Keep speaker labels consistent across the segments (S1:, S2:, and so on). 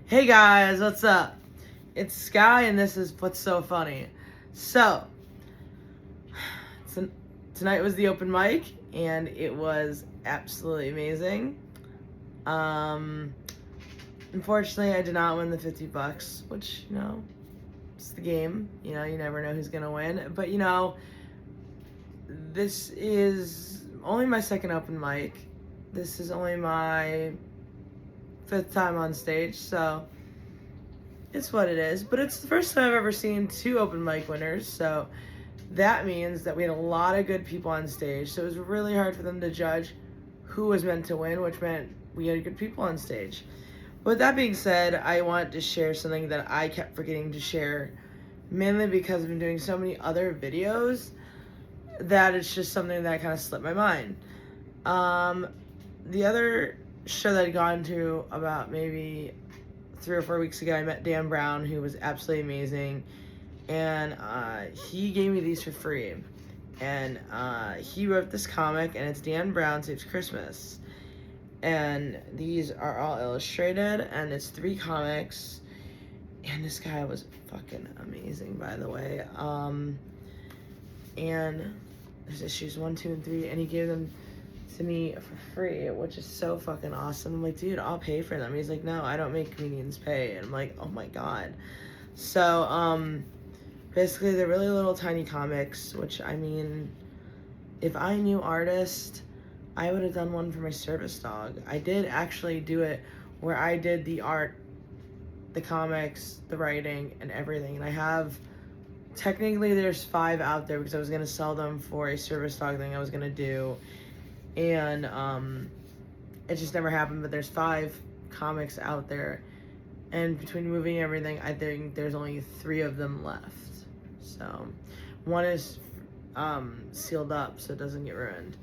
S1: Hey guys, what's up? It's Sky, and this is What's So Funny. So, tonight was the open mic, and it was absolutely amazing. Unfortunately, I did not win the $50, which, it's the game. You never know who's gonna win. But, this is only my second open mic. This is only my 5th time on stage, so it's what it is. But it's the first time I've ever seen 2 open mic winners, so that means that we had a lot of good people on stage. So it was really hard for them to judge who was meant to win, which meant we had good people on stage. With that being said, I want to share something that I kept forgetting to share, mainly because I've been doing so many other videos that it's just something that kind of slipped my mind. The other show that I'd gone to about maybe 3 or 4 weeks ago, I met Dan Brown, who was absolutely amazing, and he gave me these for free. And he wrote this comic, and it's Dan Brown Saves Christmas. And these are all illustrated, and it's 3 comics. And this guy was fucking amazing, by the way. And there's issues 1, 2, and 3, and he gave them to me for free, which is so fucking awesome. I'm like, dude, I'll pay for them. He's like, no, I don't make comedians pay. And I'm like, oh my god. So, basically, they're really little tiny comics, which, I mean, if I knew artists, I would have done one for my service dog. I did actually do it where I did the art, the comics, the writing, and everything. And I have, technically there's 5 out there because I was going to sell them for a service dog thing I was going to do. And it just never happened, but there's 5 comics out there. And between moving everything, I think there's only 3 of them left. So, one is sealed up so it doesn't get ruined.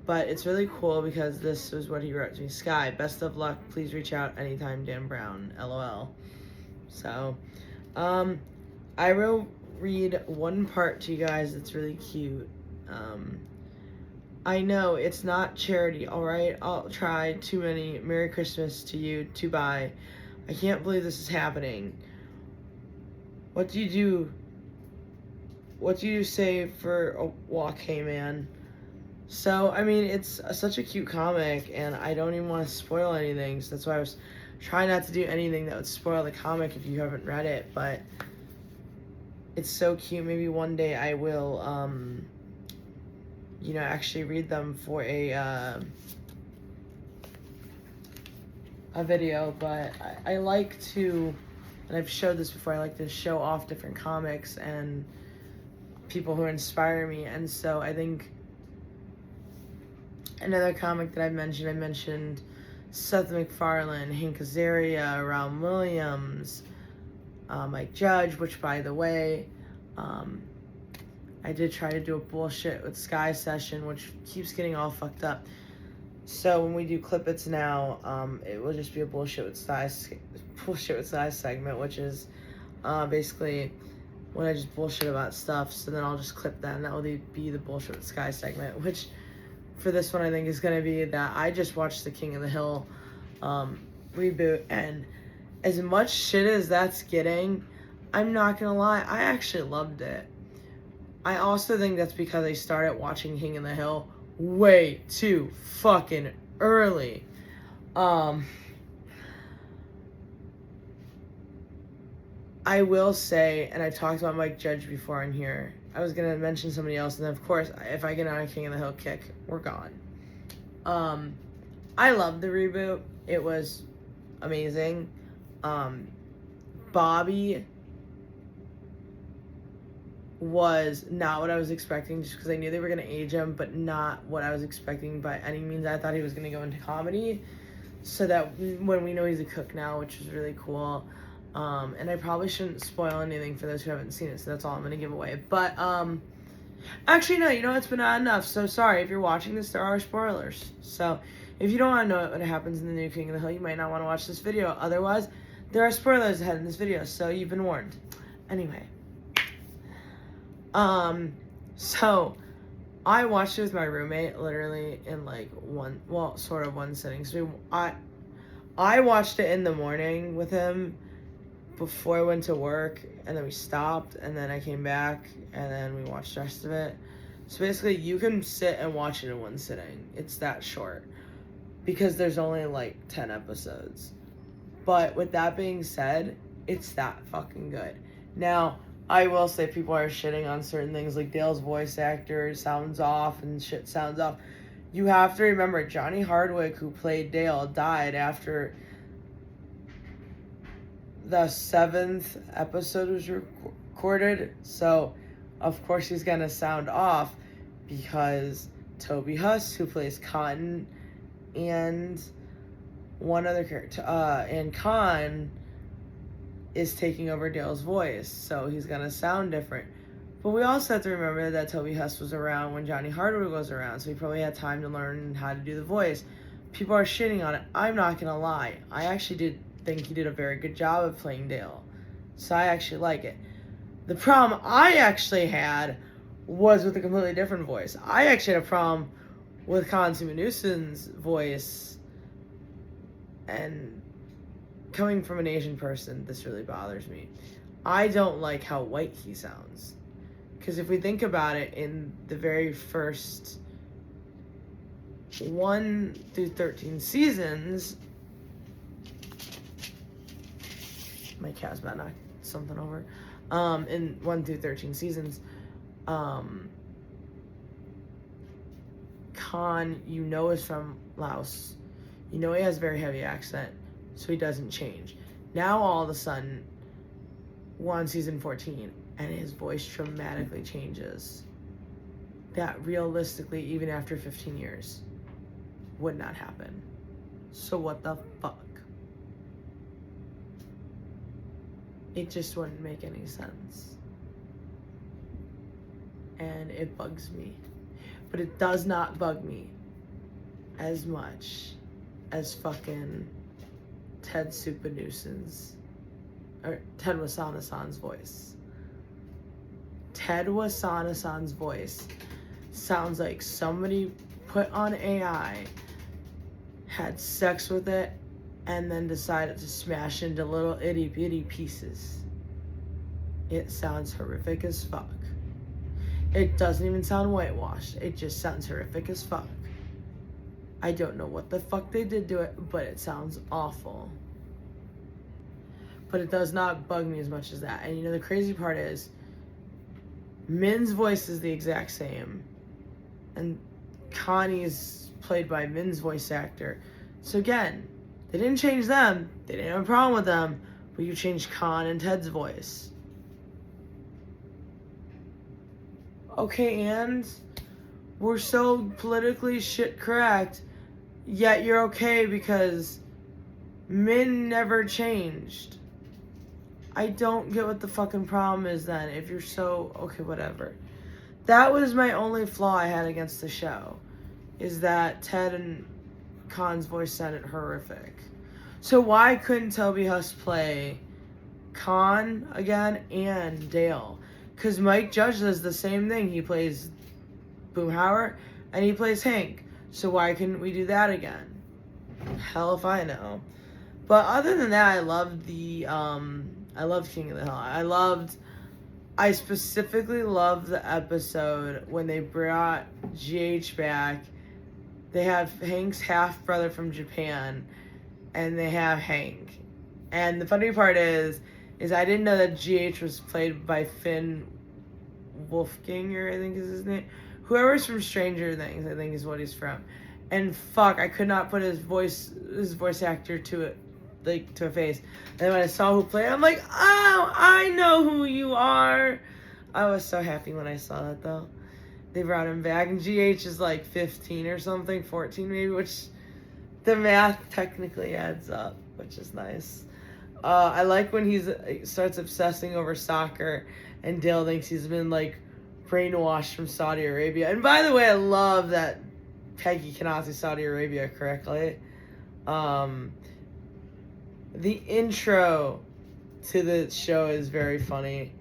S1: But it's really cool because this was what he wrote to me. Sky, best of luck. Please reach out anytime, Dan Brown. LOL. So, I will read one part to you guys that's really cute. I know it's not charity, alright? I'll try. Too many. Merry Christmas to you. To bye. I can't believe this is happening. What do you do? What do you say for a walk, hey man? So, I mean, it's such a cute comic, and I don't even want to spoil anything, so that's why I was trying not to do anything that would spoil the comic if you haven't read it, but it's so cute. Maybe one day I will, actually read them for a video, but I like to, and I've showed this before, I like to show off different comics and people who inspire me. And so I think another comic that I mentioned Seth MacFarlane, Hank Azaria, Raul Williams, Mike Judge, which, by the way, I did try to do a bullshit with Sky session, which keeps getting all fucked up. So when we do Clip-Its now, it will just be a bullshit with Sky segment, which is basically when I just bullshit about stuff. So then I'll just clip that, and that will be the bullshit with Sky segment, which for this one I think is going to be that I just watched the King of the Hill reboot, and as much shit as that's getting, I'm not going to lie, I actually loved it. I also think that's because I started watching King of the Hill way too fucking early. I will say, and I talked about Mike Judge before in here, I was going to mention somebody else, and then of course, if I get on a King of the Hill kick, we're gone. I loved the reboot. It was amazing. Bobby was not what I was expecting, just because I knew they were going to age him, but not what I was expecting by any means. I thought he was going to go into comedy, so that when we know he's a cook now, which is really cool. And I probably shouldn't spoil anything for those who haven't seen it, so that's all I'm going to give away. But, actually, no, it's been enough, so sorry. If you're watching this, there are spoilers. So, if you don't want to know what happens in the new King of the Hill, you might not want to watch this video. Otherwise, there are spoilers ahead in this video, so you've been warned. Anyway. So, I watched it with my roommate, literally, in, one sitting. So, I watched it in the morning with him before I went to work, and then we stopped, and then I came back, and then we watched the rest of it. So basically, you can sit and watch it in one sitting. It's that short. Because there's only like 10 episodes. But with that being said, it's that fucking good. Now, I will say people are shitting on certain things, like Dale's voice actor sounds off and shit sounds off. You have to remember, Johnny Hardwick, who played Dale, died after the 7th episode was recorded. So, of course, he's gonna sound off because Toby Huss, who plays Cotton, and one other character, and Khan is taking over Dale's voice, so he's gonna sound different. But we also have to remember that Toby Huss was around when Johnny Hardwick was around, so he probably had time to learn how to do the voice. People are shitting on it. I'm not gonna lie. I actually did think he did a very good job of playing Dale, so I actually like it. The problem I actually had was with a completely different voice. I actually had a problem with Khan Sumanusin's voice, and coming from an Asian person, this really bothers me. I don't like how white he sounds. Because if we think about it, in the very first 1 through 13 seasons, my cat's about to knock something over. In 1 through 13 seasons, Khan, you know, is from Laos. You know he has a very heavy accent, so he doesn't change. Now all of a sudden, we're on season 14, and his voice dramatically changes. That realistically, even after 15 years, would not happen. So what the fuck? It just wouldn't make any sense. And it bugs me. But it does not bug me as much as fucking Ted Supanusin's, or Ted Wasanasan's voice. Ted Wasanasan's voice sounds like somebody put on AI, had sex with it, and then decided to smash into little itty bitty pieces. It sounds horrific as fuck. It doesn't even sound whitewashed. It just sounds horrific as fuck. I don't know what the fuck they did to it, but it sounds awful. But it does not bug me as much as that. And you know, the crazy part is, Min's voice is the exact same. And Connie's played by Min's voice actor. So again, they didn't change them. They didn't have a problem with them. But you changed Khan and Ted's voice. Okay, and we're so politically shit correct, yet you're okay because Min never changed. I don't get what the fucking problem is then, if you're so, okay, whatever. That was my only flaw I had against the show, is that Ted and Khan's voice sounded horrific. So why couldn't Toby Huss play Khan again and Dale? Because Mike Judge does the same thing. He plays Boomhauer and he plays Hank. So why couldn't we do that again? Hell if I know. But other than that, I loved I loved King of the Hill. I specifically loved the episode when they brought GH back. They have Hank's half brother from Japan, and they have Hank. And the funny part is I didn't know that GH was played by Finn Wolfgang, I think is his name. Whoever's from Stranger Things, I think is what he's from. And fuck, I could not put his voice actor to it, like, to a face. And then when I saw who played it, I'm like, oh, I know who you are. I was so happy when I saw that, though. They brought him back, and GH is like 15 or something, 14 maybe, which the math technically adds up, which is nice. I like when he starts obsessing over soccer, and Dale thinks he's been, like, brainwashed from Saudi Arabia. And by the way, I love that Peggy cannot say Saudi Arabia correctly. The intro to the show is very funny.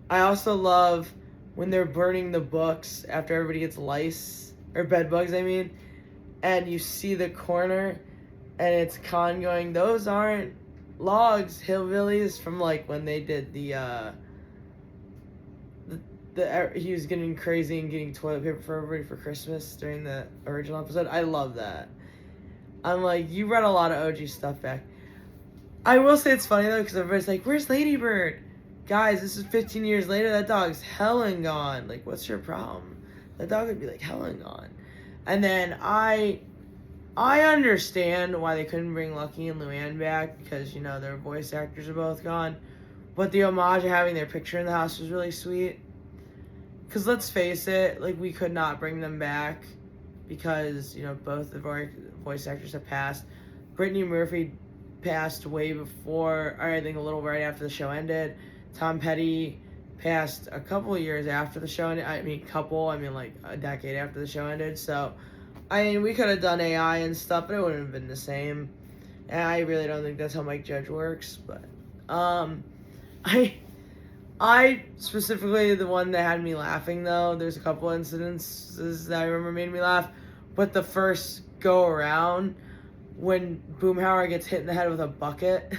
S1: I also love when they're burning the books after everybody gets lice, or bed bugs, I mean, and you see the corner, And it's Khan going, those aren't logs, hillbillies, from like when they did he was getting crazy and getting toilet paper for everybody for Christmas during the original episode. I love that. I'm like, you brought a lot of OG stuff back. I will say it's funny though, because everybody's like, where's Lady Bird? Guys, this is 15 years later, that dog's hell and gone. Like, what's your problem? That dog would be like hell and gone. And then I understand why they couldn't bring Lucky and Luann back, because, you know, their voice actors are both gone. But the homage of having their picture in the house was really sweet. Because let's face it, like, we could not bring them back because, you know, both the voice actors have passed. Brittany Murphy passed way before, or I think a little right after the show ended. Tom Petty passed a couple of years after the show ended. I mean like a decade after the show ended. So, I mean, we could have done AI and stuff, but it wouldn't have been the same. And I really don't think that's how Mike Judge works. But, I specifically, the one that had me laughing, though, there's a couple incidences that I remember made me laugh. But the first go around, when Boomhauer gets hit in the head with a bucket,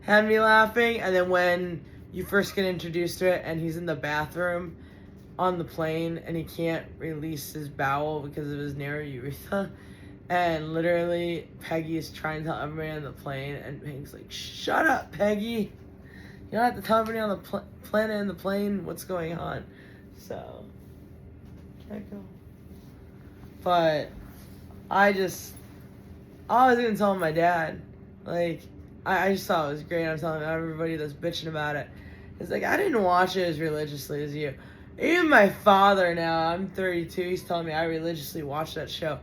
S1: had me laughing. And then when you first get introduced to it and he's in the bathroom on the plane and he can't release his bowel because of his narrow urethra, and literally Peggy is trying to tell everybody on the plane, and Peggy's like, shut up, Peggy, you don't have to tell everybody on the planet and the plane what's going on. So, can't go. But I was even telling my dad, like, I just thought it was great. I'm telling everybody that's bitching about it. It's like, I didn't watch it as religiously as you. Even my father now, I'm 32, he's telling me I religiously watch that show.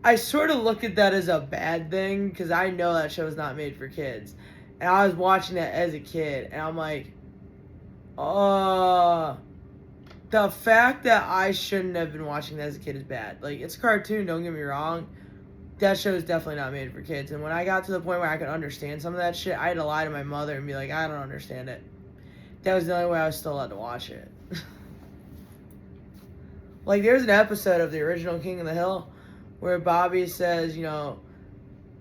S1: I sort of look at that as a bad thing, because I know that show is not made for kids. And I was watching that as a kid, and I'm like, oh, the fact that I shouldn't have been watching that as a kid is bad. Like, it's a cartoon, don't get me wrong. That show is definitely not made for kids. And when I got to the point where I could understand some of that shit, I had to lie to my mother and be like, I don't understand it. That was the only way I was still allowed to watch it. Like, there's an episode of the original King of the Hill where Bobby says, you know,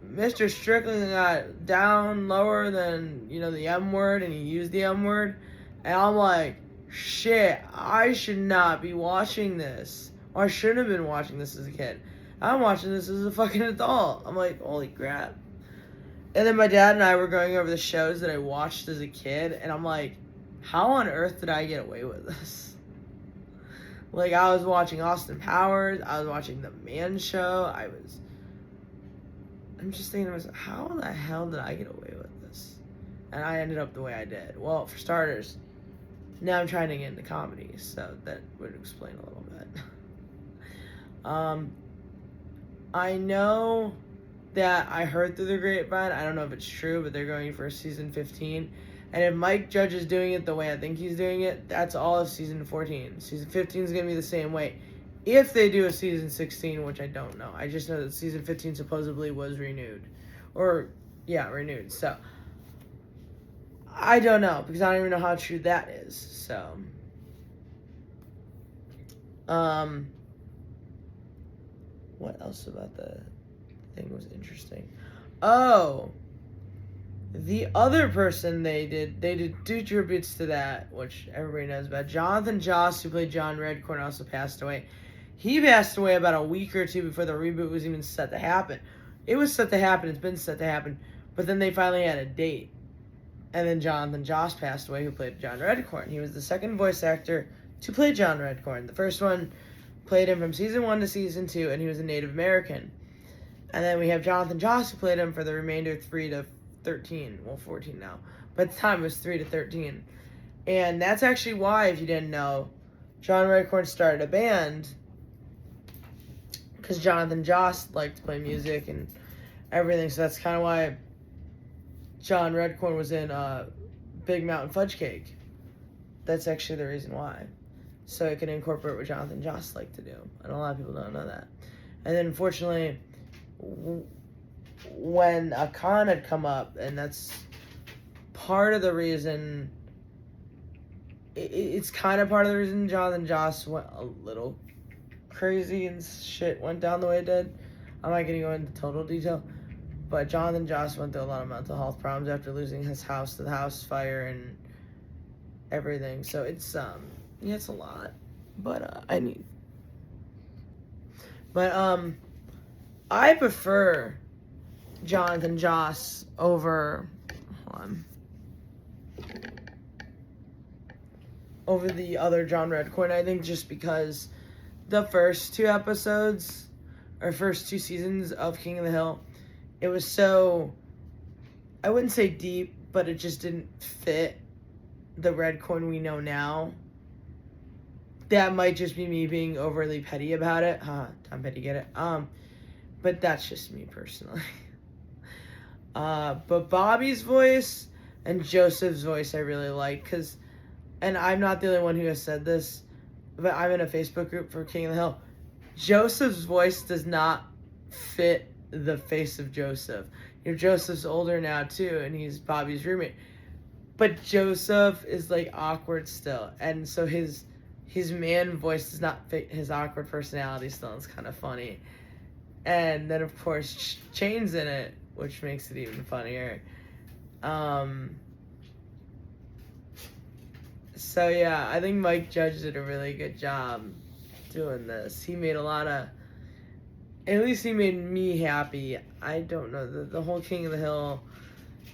S1: Mr. Strickland got down lower than, you know, the M word, and he used the M word. And I'm like, shit, I should not be watching this. Or I shouldn't have been watching this as a kid. I'm watching this as a fucking adult. I'm like, holy crap. And then my dad and I were going over the shows that I watched as a kid, and I'm like, how on earth did I get away with this? Like, I was watching Austin Powers, I was watching The Man Show, I'm just thinking to myself, how the hell did I get away with this? And I ended up the way I did. Well, for starters, now I'm trying to get into comedy, so that would explain a little bit. I know that I heard through the grapevine, I don't know if it's true, but they're going for season 15. And if Mike Judge is doing it the way I think he's doing it, that's all of season 14. Season 15 is going to be the same way. If they do a season 16, which I don't know. I just know that season 15 supposedly was renewed. Renewed. So, I don't know, because I don't even know how true that is. So, what else about the thing was interesting? Oh, the other person they did two tributes to that, which everybody knows about. Jonathan Joss, who played John Redcorn, also passed away. He passed away about a week or two before the reboot was even set to happen. It was set to happen, it's been set to happen, but then they finally had a date. And then Jonathan Joss passed away, who played John Redcorn. He was the second voice actor to play John Redcorn. The first one played him from season 1 to season 2, and he was a Native American. And then we have Jonathan Joss, who played him for the remainder 3 to 13. Well, 14 now. But at the time, it was 3 to 13. And that's actually why, if you didn't know, John Redcorn started a band, because Jonathan Joss liked to play music and everything. So that's kind of why John Redcorn was in Big Mountain Fudge Cake. That's actually the reason why. So it can incorporate what Jonathan Joss liked to do. And a lot of people don't know that. And then, unfortunately, when Khan had come up, and that's part of the reason, it's kind of part of the reason Jonathan Joss went a little crazy and shit went down the way it did. I'm not going to go into total detail, but Jonathan Joss went through a lot of mental health problems after losing his house to the house fire and everything. So it's it's a lot. But I prefer Jonathan Joss over the other John Redcorn. I think just because the first two episodes or first two seasons of King of the Hill, it was so, I wouldn't say deep, but it just didn't fit the Redcorn we know now. That might just be me being overly petty about it. Tom Petty, get it? But that's just me personally. But Bobby's voice and Joseph's voice I really like, and I'm not the only one who has said this, but I'm in a Facebook group for King of the Hill. Joseph's voice does not fit the face of Joseph. Joseph's older now too, and he's Bobby's roommate. But Joseph is like awkward still, and so his man voice does not fit his awkward personality still. It's kind of funny. And then of course Chain's in it, which makes it even funnier. So yeah, I think Mike Judge did a really good job doing this. He made at least he made me happy. I don't know, the whole King of the Hill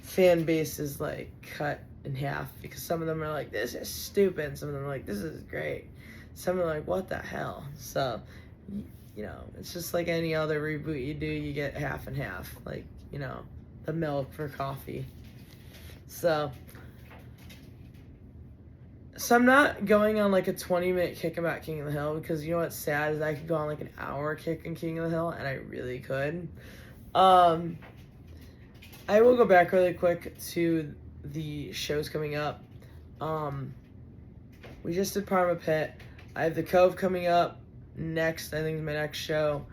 S1: fan base is like cut in half, because some of them are like, this is stupid, some of them are like, this is great, some are like, what the hell. So it's just like any other reboot you do, you get half and half, like the milk for coffee. So I'm not going on like a 20-minute kick about King of the Hill, because you know what's sad is I could go on like an hour kick in King of the Hill, and I really could. I will go back really quick to the shows coming up. We just did Parma Pit. I have The Cove coming up next. I think is my next show.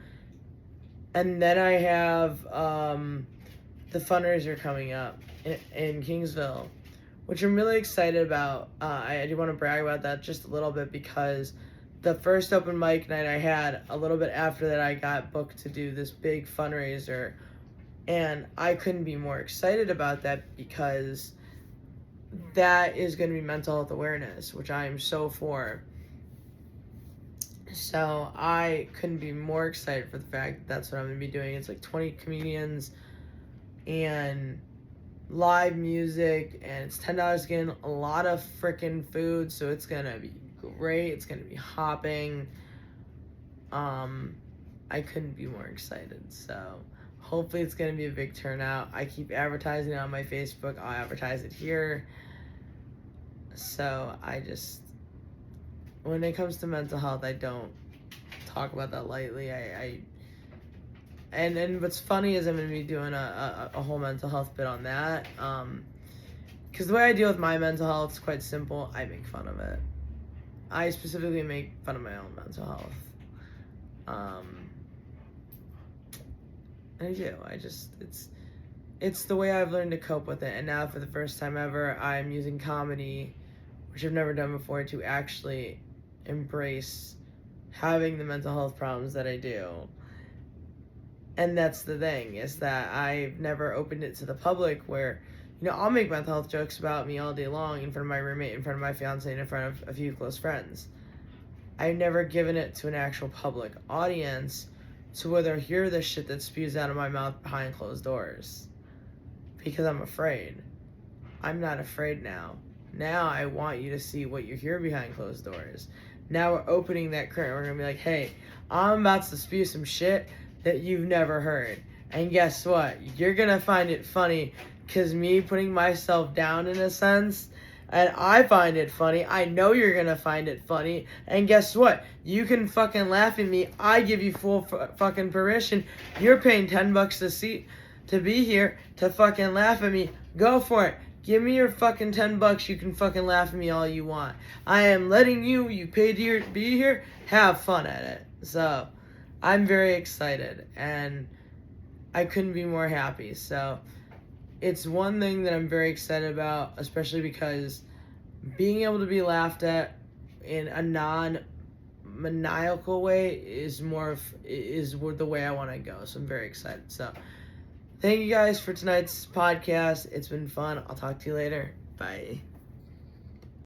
S1: And then I have the fundraiser coming up in Kingsville, which I'm really excited about. I do want to brag about that just a little bit, because the first open mic night I had, a little bit after that I got booked to do this big fundraiser, and I couldn't be more excited about that, because that is going to be mental health awareness, which I am so for. So I couldn't be more excited for the fact that that's what I'm going to be doing. It's like 20 comedians and live music, and it's $10 to get in, a lot of freaking food, so it's gonna be great. It's gonna be hopping. I couldn't be more excited. So hopefully it's gonna be a big turnout. I keep advertising it on my Facebook. I'll advertise it here. So when it comes to mental health, I don't talk about that lightly. And what's funny is I'm going to be doing a whole mental health bit on that. Because the way I deal with my mental health is quite simple. I make fun of it. I specifically make fun of my own mental health. I do. It's the way I've learned to cope with it. And now for the first time ever, I'm using comedy, which I've never done before, to actually embrace having the mental health problems that I do. And that's the thing, is that I've never opened it to the public, where, I'll make mental health jokes about me all day long in front of my roommate, in front of my fiance, and in front of a few close friends. I've never given it to an actual public audience to where they'll hear the shit that spews out of my mouth behind closed doors. Because I'm afraid. I'm not afraid now. Now I want you to see what you hear behind closed doors. Now we're opening that curtain. We're going to be like, hey, I'm about to spew some shit that you've never heard. And guess what? You're going to find it funny, because me putting myself down in a sense, and I find it funny. I know you're going to find it funny. And guess what? You can fucking laugh at me. I give you full fucking permission. You're paying $10 to be here to fucking laugh at me. Go for it. Give me your fucking $10. You can fucking laugh at me all you want. I am letting you paid to be here, have fun at it. So I'm very excited, and I couldn't be more happy. So it's one thing that I'm very excited about, especially because being able to be laughed at in a maniacal way is the way I want to go. So I'm very excited. So thank you guys for tonight's podcast. It's been fun. I'll talk to you later. Bye.